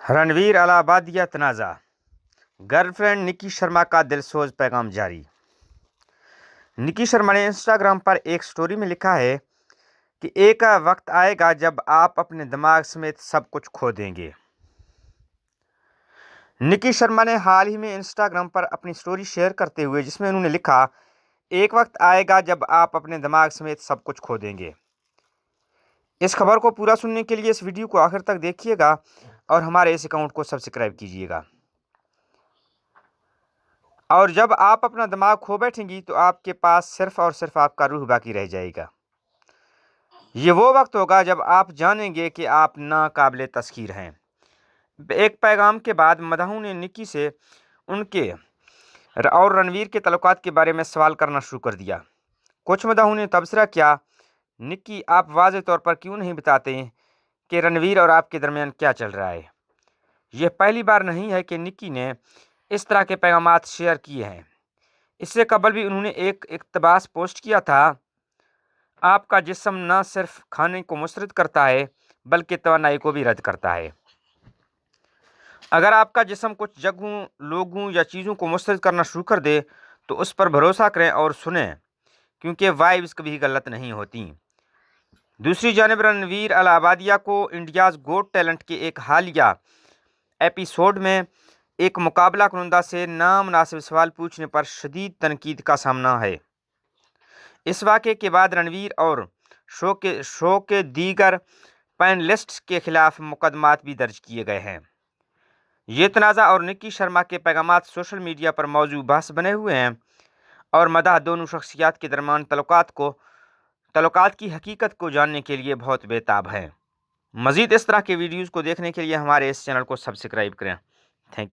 رنویر الہابادیہ تنازع، girl friend نکی شرما کا دلسوز پیغام جاری۔ نکی شرما نے انسٹاگرام پر ایک سٹوری میں لکھا ہے کہ ایک وقت آئے گا جب آپ اپنے دماغ سمیت سب کچھ کھو دیں گے۔ نکی شرما نے حال ہی میں انسٹاگرام پر اپنی سٹوری شیئر کرتے ہوئے جس میں انہوں نے لکھا، ایک وقت آئے گا جب آپ اپنے دماغ سمیت سب کچھ کھو دیں گے۔ اس خبر کو پورا سننے کے لیے اس ویڈیو کو آخر تک دیکھیے گا اور ہمارے اس اکاؤنٹ کو سبسکرائب کیجیے گا۔ اور جب آپ اپنا دماغ کھو بیٹھیں گی تو آپ کے پاس صرف اور صرف آپ کا روح باقی رہ جائے گا۔ یہ وہ وقت ہوگا جب آپ جانیں گے کہ آپ ناقابل تسخیر ہیں۔ ایک پیغام کے بعد مداحوں نے نکی سے ان کے اور رنویر کے تعلقات کے بارے میں سوال کرنا شروع کر دیا۔ کچھ مداحوں نے تبصرہ کیا، نکی آپ واضح طور پر کیوں نہیں بتاتے ہیں کہ رنویر اور آپ کے درمیان کیا چل رہا ہے؟ یہ پہلی بار نہیں ہے کہ نکی نے اس طرح کے پیغامات شیئر کیے ہیں۔ اس سے قبل بھی انہوں نے ایک اقتباس پوسٹ کیا تھا، آپ کا جسم نہ صرف کھانے کو مسرد کرتا ہے بلکہ توانائی کو بھی رد کرتا ہے۔ اگر آپ کا جسم کچھ جگہوں، لوگوں یا چیزوں کو مسرد کرنا شروع کر دے تو اس پر بھروسہ کریں اور سنیں، کیونکہ وائبز کبھی غلط نہیں ہوتی۔ دوسری جانب رنویر الہابادیہ کو انڈیاز گوٹ ٹیلنٹ کے ایک حالیہ ایپیسوڈ میں ایک مقابلہ کنندہ سے نامناسب سوال پوچھنے پر شدید تنقید کا سامنا ہے۔ اس واقعے کے بعد رنویر اور شو کے دیگر پینلسٹس کے خلاف مقدمات بھی درج کیے گئے ہیں۔ یہ تنازع اور نکی شرما کے پیغامات سوشل میڈیا پر موضوع بحث بنے ہوئے ہیں اور مداح دونوں شخصیات کے درمیان تعلقات کی حقیقت کو جاننے کے لیے بہت بے تاب ہیں۔ مزید اس طرح کے ویڈیوز کو دیکھنے کے لیے ہمارے اس چینل کو سبسکرائب کریں۔